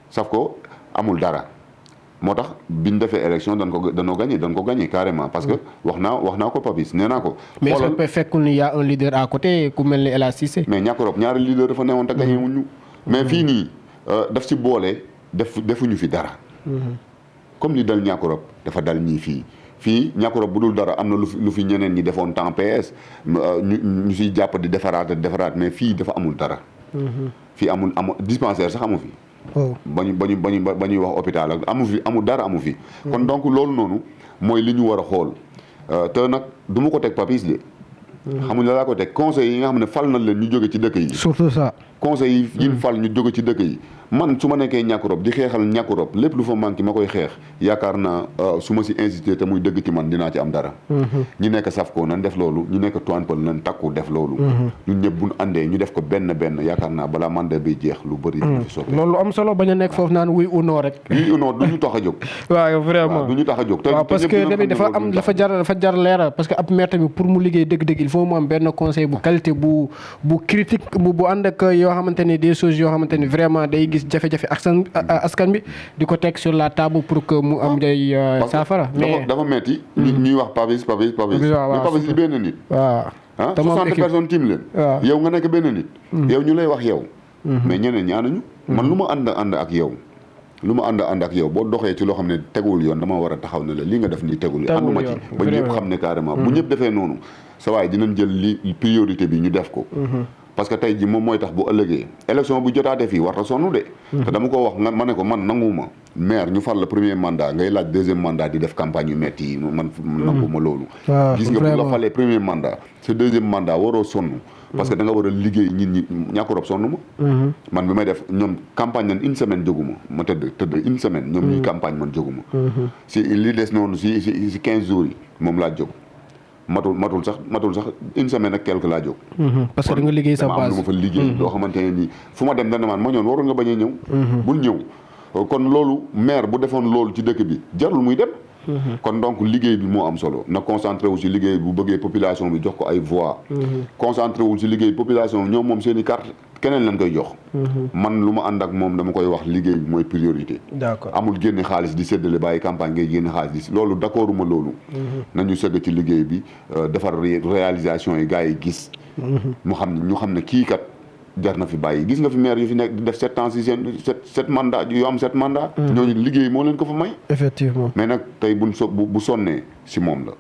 [SPEAKER 2] Safko amul dara moo tax biñ defee élection danoo gagné carrément parce que wax naa ko Papis nee naa ko.
[SPEAKER 1] mais est-ce que fekkul ni y a un leader à côté ku mel ni El Hadj Cissé.
[SPEAKER 2] mais ñàkkurab ñaari leader dafa newoon te gagné wuñu mais fii nii daf ci boole defuñu fi dara. comme li dal ñàkkurab dafa dal ñii fii ñàkkurab bu dul dara am na lu fi ñeneen ñi defoon temps PS ñu siy jàpp di defaraat mais fii dafa amul dara. fii amul dispensaire sax amu fi. ba ñuy wax hôpital ak amul dara amu fi. kon donc loolu noonu mooy li ñu war a xool te nag du ma ko teg Papis de. xamuñ la laa ko teg conseil yi nga xam ne fal na leen ñu jóge ci dëkk yi.
[SPEAKER 1] surtout ça.
[SPEAKER 2] conseil yi fal ñu jóge ci dëkk yi man su ma nekkee ñàkkurab di xeexal ñàkkurab lépp lu fa manqué ma koy xeex yaakaar naa su ma si insisté te muy dëgg ci man dinaa ci am dara. ñi nekk Safko nan def loolu ñu nekk Tivaouane Peulh nan takku def loolu. ñun ñëpp bu ñu àndee ñu def ko benn yaakaar naa balaa mandat bi jeex lu bëri. fi soppi
[SPEAKER 1] loolu am solo bañ a nekk foofu naan oui ou non rek.
[SPEAKER 2] oui ou non du ñu tax a jóg.
[SPEAKER 1] waaw vraiment
[SPEAKER 2] du ñu tax a jóg.
[SPEAKER 1] waaw parce que tamit dafa jar leeral parce que ab maire tamit pour mu liggéey dëgg-dëgg il faut mu am benn conseil bu qualité bu critique bu ànd ak yoo xamante ni des choses yoo xamante ni vraiment day gis jafe-jafe askan bi di ko teg sur la table pour que mu am day saafara. mais
[SPEAKER 2] dafa metti ñuy wax Papis mais Papis di benn nit.
[SPEAKER 1] waaw
[SPEAKER 2] 60 personnes tiim leen. yow nga nekk benn nit. yow ñu lay wax yow. mais ñeneen ñaanuñu. man lu ma ànd ak yow. boo doxee ci loo xam ne teguwul yoon dama war a taxaw ne la li nga def nii tegul yoon. ànduma ci ba ñëpp xam ne carrément bu ñëpp defee noonu sa waay dinañ jël li priorité bi ñu def ko. parce que tey ji moom mooy tax bu ëllëgee élection bu jotaatee fii war a sonn de. te dama ko wax ma ne ko man nanguwuma maire ñu fal la premier mandat ngay laaj deuxième mandat di def campagne yu metti yi man nanguwuma loolu. gis nga bu la falee premier mandat sa deuxième mandat waroo sonn. parce que da nga war a liggéey ñi ñàkkurab sonn ma. man bi may def ñoom campagne nan une semaine jóguma ma tëdd une semaine. ñoom ñuy campagne man jóguma. si li des noonu si 15 jours yi moom laa jóg. matul sax une semaine ak quelque laa jóg.
[SPEAKER 1] parce que da nga liggéey sa base
[SPEAKER 2] am lu ma fa liggéey. loo xamante ne nii fu ma dem dana ma ñoon waroon nga bañ a ñëw. bul ñëw kon loolu maire bu defoon loolu ci dëkk bi jarul muy dem. kon donc liggéey bi moo am solo na concentré wu si liggéey bu bëggee population bi jox ko ay voix. concentré wu si liggéey population bi ñoom moom seen i carte keneen lañ koy jox. man lu ma ànd ak moom dama koy wax liggéey bi mooy priorité.
[SPEAKER 1] d'accord
[SPEAKER 2] amul génne xaalis di séddale bàyyi campagne ngay génne xaalis di loolu d'accorduma loolu. nañu sëgg ci liggéey bi defar réalisation yi gars yi gis. ñu xam ne kii kat jar na fi bàyyi gis nga fi maire yu fi nekk di def 7 ans si seen 7 mandat yu am 7 mandat. ñooñu liggéey moo leen ko fa may.
[SPEAKER 1] effectivement
[SPEAKER 2] mais nag tey bu sonnee si moom la.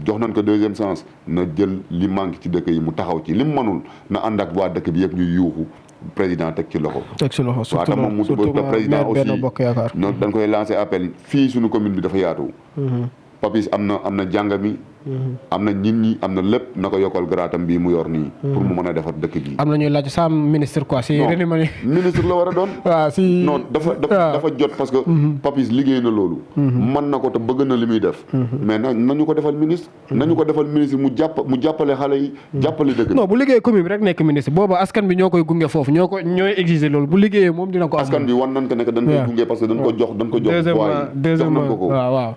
[SPEAKER 2] jox nañ ko deuxième chance na jël li manque ci dëkk yi mu taxaw ci li mu mënul na ànd ak waa dëkk bi yëpp ñuy yuuxu président teg ci loxo.
[SPEAKER 1] surtout
[SPEAKER 2] moom président aussi noonu dañ koy lancer appel fii suñu commune bi dafa yaatu. Papis am na jàngami. am na nit ñi am na lépp na ko yokkal garaatam bii mu yor nii. pour mu mën a defar dëkk bi.
[SPEAKER 1] am na ñuy laaj sa ministre quoi si René Mani.
[SPEAKER 2] ministre la war a doon.
[SPEAKER 1] waaw si
[SPEAKER 2] non dafa jot parce que. Papis liggéey na loolu. mën na ko te bëgg na li muy def. mais nañu ko defal ministre. nañu ko defal ministre mu jàppale xale yi. jàppale dëkk bi.
[SPEAKER 1] non bu liggéey commune bi rek nekk ministre booba askan bi ñoo koy gunge foofu ñooy exiger loolu bu liggéeyee moom dina ko am.
[SPEAKER 2] askan bi wan nañ ko ne dañ koy gunge parce que dañ ko jox
[SPEAKER 1] deuxièmement waaw.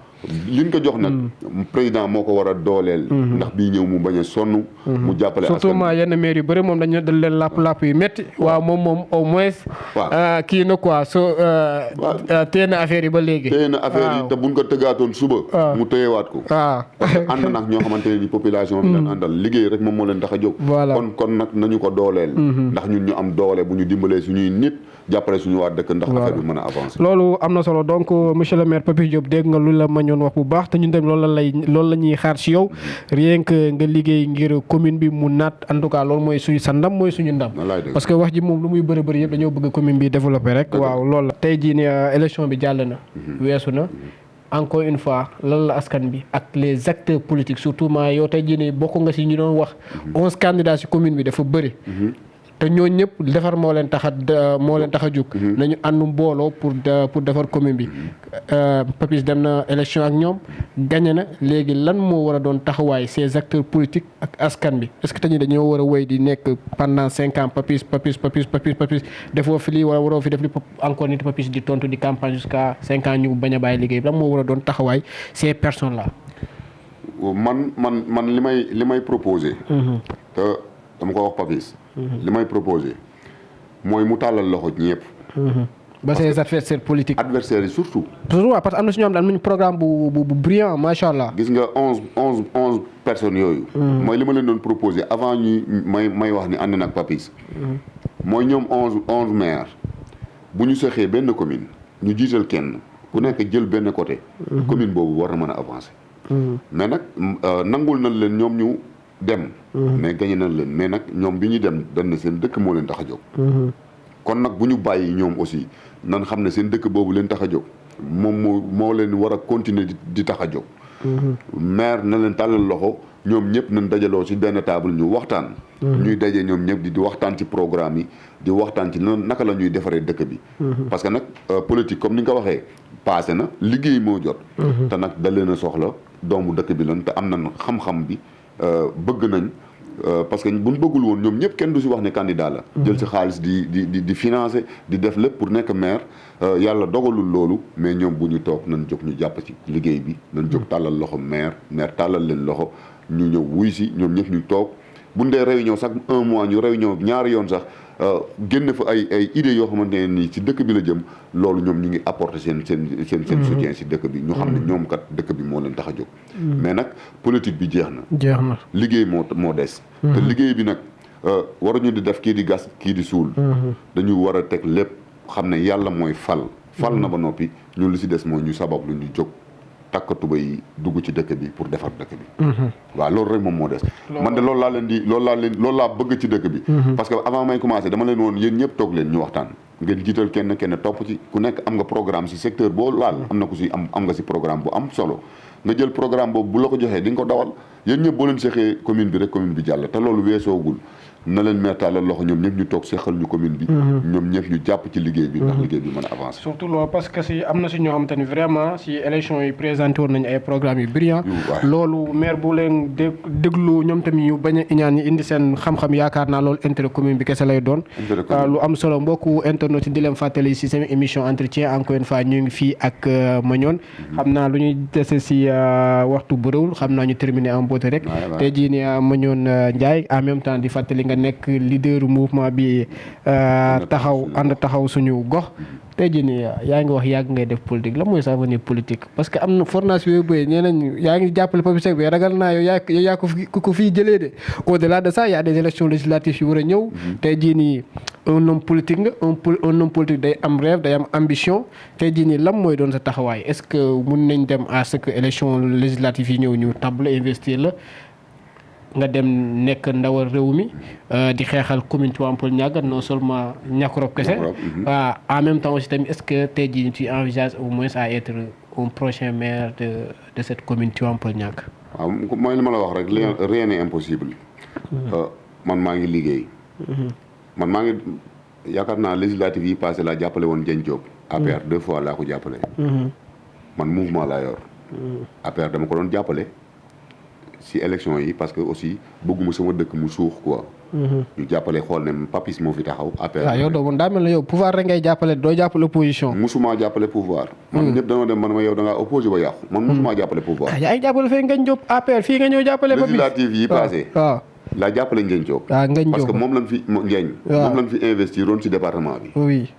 [SPEAKER 2] liñ ko jox nag président moo ko war a dooleel. ndax bii ñëw mu bañ a sonn. mu jàppale askan
[SPEAKER 1] surtout yenn maire yu bëri moom dañu dal leen làpp yu métti. waaw moom au moins. waaw kii na quoi téye na affaire yi ba léegi.
[SPEAKER 2] téye na affaire yi te buñ ko tëggaatoon suba. mu téyewaat ko. waaw parce que ànd nag ñoo xamante ne ni population bi leen àndal liggéey rek moom moo leen tax a jóg.
[SPEAKER 1] voilà
[SPEAKER 2] kon nag nañu ko dooleel. ndax ñun ñu am doole bu ñu dimbalee suñuy nit jàppale suñu waa dëkk ndax affaire bi mën a avancer.
[SPEAKER 1] loolu am na solo donc monsieur le maire Papis Diop dégg nga lu la ma ñoon wax bu baax te ñun tamit loolu la ñuy xaar ci yow rien que nga liggéey ngir commune bi mu naat en tout cas loolu mooy sa ndam mooy suñu ndam. parce que wax ji moom lu muy bëri yëpp dañoo bëgg commune bi développer rek. waaw loolu la tey jii ni élection bi jàll na. weesu na encore une fois lan la askan bi ak les acteurs politiques surtout yow tey jii ni bokk nga ci ñu doon wax 11 candidats ci commune bi dafa bëri. te ñooñu ñëpp defar moo leen tax a jóg. nañu àndu mbooloo pour defar commune bi. Papis dem na élection ak ñoom gagné na léegi lan moo war a doon taxawaay ces acteurs politiques ak askan bi est-ce que te ñu dañoo war a wéy di nekk pendant 5 ans Papis defoo fi lii wala waroo fi def li encore nit Papis di tontu di campagne jusqu'à 5 ans ñu bañ a bàyyi liggéey bi lan moo war a doon taxawaay ces personnes là.
[SPEAKER 2] man li may proposé. te dama ko wax Papis. li may proposé mooy mu tàllal loxo ñëpp.
[SPEAKER 1] ba ses adversaires politiques.
[SPEAKER 2] adversaires yi surtout.
[SPEAKER 1] parce que am na si ñoom daal am nañu programme bu brillant macha allah.
[SPEAKER 2] gis nga 11 personnes yooyu. mooy li ma leen doon proposé avant ñuy may wax ni ànd nag Papis. mooy ñoom 11 maires bu ñu sexee benn commune ñu jiital kenn ku nekk jël benn côté. commune boobu war na mën a avancer. mais nag nangul nañ leen ñoom ñu. dem mais gañe nañ leen mais nag ñoom bi ñuy dem dañ ne seen dëkk moo leen tax a jóg. kon nag bu ñu bàyyi ñoom aussi nan xam ne seen dëkk boobu leen tax a jóg moom moo leen war a continuer di tax a jóg. maire na leen tàllal loxo ñoom ñëpp nañ dajaloo ci benn table ñu waxtaan. ñuy daje ñoom ñëpp di waxtaan ci programme yi di waxtaan ci naka la ñuy defaree dëkk bi. parce que nag politique comme ni nga ko waxee passé na liggéey moo jot. te nag da leen a soxla doomu dëkk bi lan te am nañ xam-xam bi. bëgg nañ parce que buñ bëggul woon ñoom ñëpp kenn du si wax ne candidat la. jël si xaalis di financer di def lépp pour nekk maire yàlla dogalul loolu mais ñoom bu ñu toog nañ jóg ñu jàpp ci liggéey bi nañ jóg tàllal loxo maire tàllal leen loxo ñu ñëw wuy si ñoom ñëpp ñu toog buñ dee réunion sax 1 mois ñu réunion ñaari yoon sax génn fa ay idées yoo xamante ne nii ci dëkk bi la jëm loolu ñoom ñu ngi apporter seen soutien si dëkk bi ñu xam ne ñoom kat dëkk bi moo leen tax a jóg. mais nag politique bi jeex na liggéey moo des. te liggéey bi nag waruñu di def kii di gas kii di suul. dañu war a teg lépp xam ne yàlla mooy fal na ba noppi ñun li si des mooy ñu sabab lu ñu jóg takkatuba yi dugg ci dëkk bi pour defar dëkk bi. waaw loolu rek moom moo des. man de loolu laa bëgg ci dëkk bi. parce que avant may commencé dama leen woon yéen ñëpp toog leen ñu waxtaan. ngeen jiital kenn topp ci ku nekk am nga programme si secteur boo laal am na ku si am nga si programme bu am solo nga jël programme boobu bu la ko joxee di nga ko dawal yéen ñëpp boo leen seexee commune bi rek commune bi jàll te loolu weesoogul na leen meertaalal loxo ñoom ñëpp ñu toog seexal ñu commune bi. ñoom ñëpp ñu jàpp ci liggéey bi ndax liggéey bi mën a avancer.
[SPEAKER 1] surtout loolu parce que si am na si ñoo xamante ni vraiment si élection yi présenté woon nañu ay programmes yu brillant loolu maire bu leen déglu ñoom tamit ñu bañ a iñaan ñi indi seen xam-xam yaakaar naa loolu intérêt commune bi kese lay doon. lu am solo mbokku internet di leen fàttali si seen émission entretien encore une fois ñu ngi fii ak Magnone. xam naa lu ñuy dese si waxtu bëriwul xam naa ñu terminer en beauté rek. tey jii nii Magnone Ndiaye en même temps di fàttali nga nekk leader mouvement bi taxaw suñu gox. tey jii nii yaa ngi wax yàgg ngay def politique la mooy sa avenir politique parce que am na formation yooyu bëri nee nañ yaa ngi jàppale Pape Cheikh bi ragal naa yow yaa ko fii jëlee de au delà de ça y a des élections législatives yu war a ñëw. tey jii nii un homme politique nga un homme politique day am rêve day am ambition tey jii nii lan mooy doon sa taxawaay est-ce que mun nañ dem à ce que élection législative yi ñëw ñu table investir la. nga dem nekk ndawal réew mi di xeexal commune Tivaouane Niaga non seulement Niakoulrab kese en même temps aussi tamit est-ce que tey jii tu envisages au moins à être un prochain maire de cette commune Tivaouane Niaga.
[SPEAKER 2] waaw mooy li ma la wax rek rien n'est impossible. man maa ngi liggéey. man maa ngi yaakaar naa législative yi passé laa jàppale woon Dieng Diop. APR 2 fois laa ko jàppale. man mouvement laa yor. APR dama ko doon jàppale. ci élection yi parce que aussi bëgguma sama dëkk mu suux quoi. ñu jàppale xool ne Papis moo fi taxaw. APR
[SPEAKER 1] waaw yow doo daa mel ne yow pouvoir rek ngay jàppale doo jàppale opposition.
[SPEAKER 2] musuma jàppale pouvoir. man ñëpp dañoo dem man ma yow da ngaa opposé ba yàqu. man musuma jàppale pouvoir.
[SPEAKER 1] yaa ngi jàppale fee Ngagne Diop APR fii nga ñëw jàppale. Papis
[SPEAKER 2] législative yi passé.
[SPEAKER 1] waaw
[SPEAKER 2] laa jàppale Ngagne Diop.
[SPEAKER 1] Ngagne Diop
[SPEAKER 2] parce que moom lañ fi Ngagne. moom lañ fi investir woon ci département bi.
[SPEAKER 1] oui.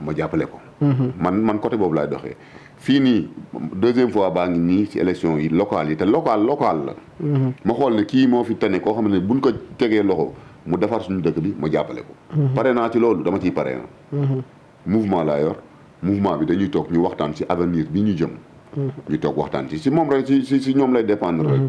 [SPEAKER 2] ma jàppale ko. man côté boobu laay doxee. fii nii deuxième fois baa ngi nii ci élection yi locales yi te local la. ma xool ne kii moo fi tane koo xam ne buñ ko tegee loxo mu defar suñu dëkk bi ma jàppale ko. pare naa ci loolu dama ciy pare na. mouvement laa yor mouvement bi dañuy toog ñu waxtaan ci avenir bi ñu jëm. ñu toog waxtaan ci moom rek ci ñoom lay dépendre rek.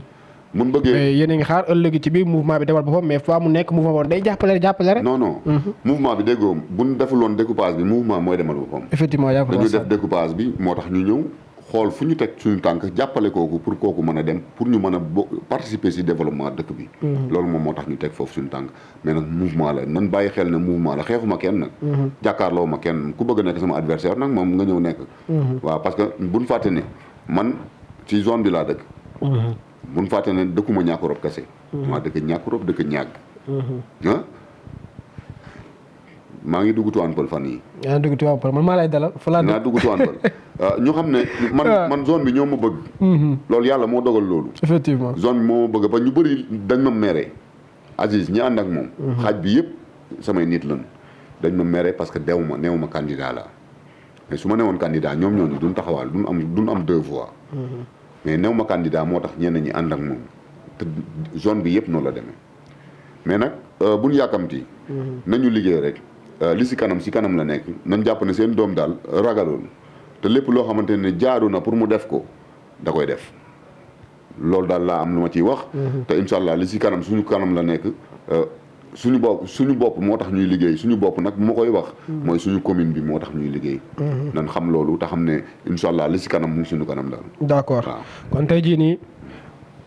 [SPEAKER 2] mun bëggee
[SPEAKER 1] yéen a ngi xaar ëllëg ci biir mouvement bi defal boppam mais fois mu nekk mouvement boobu day jàppale rek.
[SPEAKER 2] non mouvement bi déggoo buñ defuloon découpage bi mouvement mooy demal boppam.
[SPEAKER 1] effectivement yaa ko
[SPEAKER 2] dañu def découpage bi moo tax ñu ñëw xool fu ñu teg suñu tànk jàppale kooku pour kooku mën a dem pour ñu mën a participer ci développement dëkk bi. loolu moom moo tax ñu teg foofu suñu tànk mais nag mouvement la nan bàyyi xel ne mouvement la xeexuma kenn nag. jàkkaarloo ma kenn ku bëgg a nekk sama adversaire nag moom nga ñëw nekk. waaw parce que buñ fàtte ne man ci zone bi laa dëkk. buñ fàtte ne dëkkuma Niakoulrab kese. maa dëkk Niakoulrab dëkk Niaga. maa ngi dugg Tivaouane Peulh fan yii.
[SPEAKER 1] yaa ngi dugg Tivaouane Peulh man maa lay dalal fa laa
[SPEAKER 2] naa dugg Tivaouane Peulh ñu xam ne man zone bi ñoo ma bëgg. loolu yàlla moo dogal loolu.
[SPEAKER 1] effectivement
[SPEAKER 2] zone bi moo ma bëgg ba ñu bëri dañ ma mere. Aziz ñi ànd ak moom. xaaj bi yëpp samay nit lan dañ ma mere parce que neewu ma candidat la mais su ma newoon candidat ñoom ñooñu duñ taxawaal duñ am 2 voix. mais néew ma candidat moo tax ñenn ñi ànd ak moom te zone bi yëpp noonu la demee mais nag buñ yàkkamti. nañu liggéey rek li si kanam la nekk nañ jàpp ne seen doom daal ragaloon te lépp loo xamante ne jaadu na pour mu def ko da koy def loolu daal laa am lu ma ciy wax. te incha allah li si kanam suñu kanam la nekk suñu bopp moo tax ñuy liggéey suñu bopp nag bu ma koy wax. mooy suñu commune bi moo tax ñuy liggéey. nan xam loolu te xam ne incha allah li si kanam mu ngi suñu kanam daal.
[SPEAKER 1] d'accord kon tey jii nii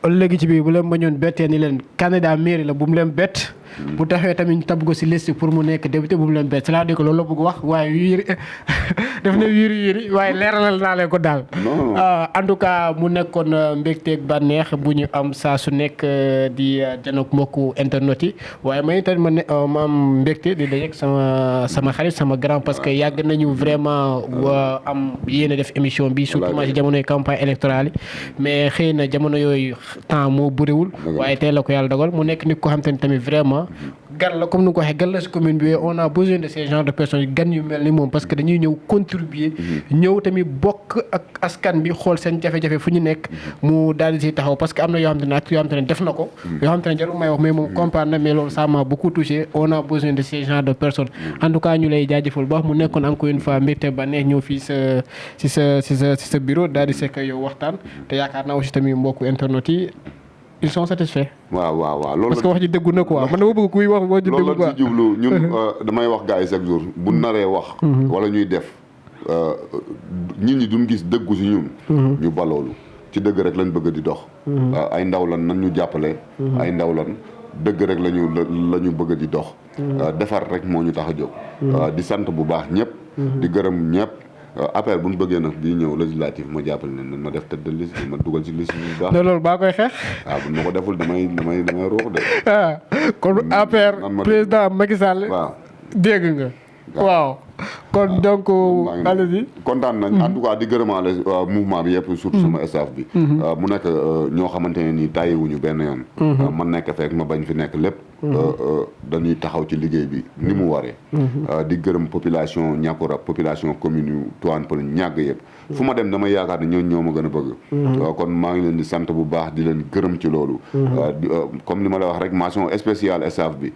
[SPEAKER 1] ëllëg ci biir bu leen bañoon bettee ni leen candidat mairie la bu mu leen bett. bu taxee tamit ñu tab ko si liste pour mu nekk député bu mu leen bett c'est-à-dire que loolu la bëgg wax waaye wiiri def na wiiri waaye leeralal naa leen ko daal. en tout cas mu nekkoon mbégteeg bànneex bu ñu am saa su nekk di janoog mbokku internet yi waaye man itam ma am mbégte di dajeeg sama xarit sama grand parce que yàgg nañu vraiment am yéen a def émission bi surtout ma si jamonoy campagne électorale yi mais xëy na jamono yooyu temps moo bëriwul waaye tey la ko yàlla dogal mu nekk nit ko xam te ne tamit vraiment gan la comme ni nga ko waxee gan la si commune bi on a besoin de ces genres de personnes gan yu mel ni moom parce que dañuy ñëw contribuer ñëw tamit bokk ak askan bi xool seen jafe-jafe fu ñu nekk mu daal di si taxaw parce que am na yoo xam te ne ak yoo xam te ne def na ko yoo xam te ne jarul may wax mais moom comprendre na mais loolu ça m'a beaucoup touché on a besoin de ces genres de personnes en tout cas ñu lay jaajëfal bu baax mu nekkoon encore une fois mbégte ba neex ñëw fii sa bureau daal di sekk yow waxtaan te yaakaar naa aussi tamit mbokku internet yi ils sont satisfaits.
[SPEAKER 2] waaw loolu
[SPEAKER 1] parce que wax ji dëggu na quoi man dama bëgg kuy wax ji dëggu quoi
[SPEAKER 2] loolu la ci jublu ñun damay wax gars yi chaque jour bu naree wax. wala ñuy def nit ñi duñ gis dëggu si ñun. ñu baloolu ci dëgg rek lañ bëgg di dox. ay ndaw lan nan ñu jàppale. ay ndaw lan dëgg rek la ñu bëgg di dox. defar rek moo ñu tax a jóg. di sant bu baax ñëpp. di gërëm ñëpp. après bu ñu bëggee nag bii ñëw législative ma jàppale ne ma def tête de liste ma dugal ci liste bu baax.
[SPEAKER 1] loolu baa koy xeex.
[SPEAKER 2] waaw bu ma ko deful damay ruux de.
[SPEAKER 1] kon APR président Macky Sall.
[SPEAKER 2] waaw
[SPEAKER 1] dégg nga waaw. kon donc allez-y.
[SPEAKER 2] kontaan nañ en tout cas di gërëmaale mouvement bi yëpp surtout sama staff bi. mu nekk ñoo xamante ne nii tàyyiwuñu benn yoon. man nekk fekk ma bañ fi nekk lépp. dañuy taxaw ci liggéey bi ni mu waree. di gërëm population Niakoulrab population commune yu Tivaouane Peulh ñàgg yëpp. fu ma dem damay yaakaar ne ñoo ma gën a bëgg. kon maa ngi leen di sant bu baax di leen gërëm ci loolu. comme li ma la wax rek mention spéciale staff bi.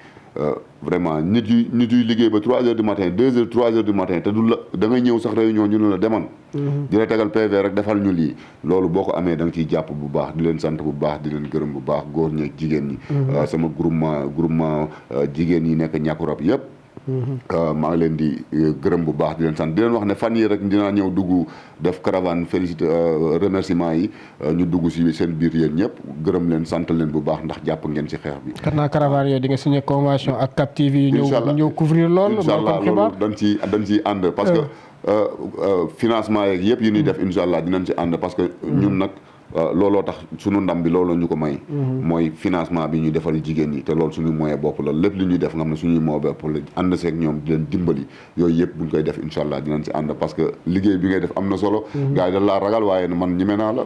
[SPEAKER 2] vraiment nit yuy liggéey ba 3 heures du matin 2 heures 3 heures du matin te du la da ngay ñëw sax réunion ñu ne la demal. di la tegal PV rek defal ñu lii loolu boo ko amee da nga ciy jàpp bu baax di leen sant bu baax di leen gërëm bu baax góor ñi ak jigéen ñi. sama groupement jigéen yi nekk Niakoulrab yëpp. maa ngi leen di gërëm bu baax di leen sant di leen wax ne fan yi rek dinaa ñëw dugg def caravane félicité remerciement yi ñu dugg si seen biir yéen ñëpp gërëm leen sant leen bu baax ndax jàpp ngeen si xeex bi.
[SPEAKER 1] xanaa caravane yooyu di nga signé convention ak Cap TV. ñëw couvrir loolu.
[SPEAKER 2] incha allah loolu dañ ciy ànd parce que financement yeeg yëpp yi ñuy def incha allah dinañ ci ànd parce que ñun nag. looloo tax sunu ndam bi looloo ñu ko may. mooy financement bi ñuy defal jigéen ñi te loolu suñu moyen bopp la lépp li ñuy def nga xam ne suñuy moyen bopp la ànd seeg ñoom di leen dimbali yooyu yëpp buñ koy def incha allah dinañ ci ànd parce que liggéey bi ngay def am na solo. gars yi dañ laa ragal waaye man ñeme naa la.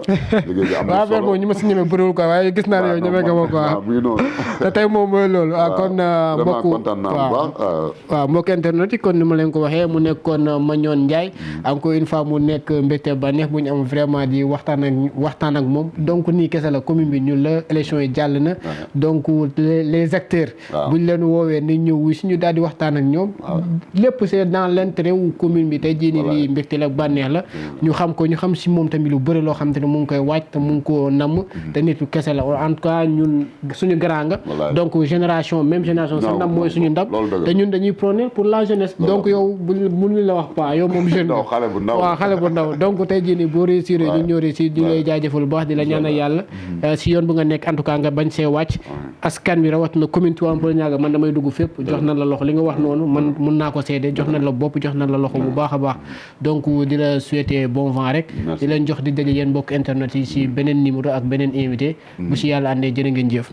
[SPEAKER 2] liggéey bi am na solo
[SPEAKER 1] waaw ñi ma si ñeme bëriwul quoi waaye gis naa ne yow ñeme nga ma quoi.
[SPEAKER 2] waaw muy noonu.
[SPEAKER 1] te tey moom mooy loolu. kon
[SPEAKER 2] vraiment kontaan naa bu baax.
[SPEAKER 1] waaw mbokk internet yi kon ni ma leen ko waxee mu nekkoon Mandione Ndiaye encore une fois mu nekk mbégte ba neex bu ñu am vraiment di waxtaan ak moom donc nii kese la commune bi ñun la élection yi jàll na donc les acteurs buñ leen woowee nañ ñëw wu si ñu daal di waxtaan ak ñoom lépp c'est dans l'intérêt wu commune bi tey jii nii lii mbégte la bànneex la ñu xam ko ñu xam si moom tamit lu bëri loo xam te ne mu ngi koy waaj te mu ngi ko namm te nit kese la en tout cas ñun suñu grand nga donc génération même génération sa ndam mooy suñu ndam te ñun dañuy prôner pour la jeunesse donc yow mënuñu la wax pas yow moom jeune waaw xale bu ndaw donc tey jii nii boo réussir ñu ñëw réussir ñu lay jaajëfal bu baax di la ñaanal yàlla si yoon bu nga nekk en tout cas nga bañ see wàcc askan bi rawat na commune Tivaouane Peulh Niaga man damay dugg fépp jox na la loxo li nga wax noonu man mun naa ko seede jox na la bopp jox na la loxo bu baax a baax donc di la souhaiter bon vent rek di leen jox di daje yéen mbokk internet yi si beneen numéro ak beneen invité bu si yàlla àndee jërë ngeen jëf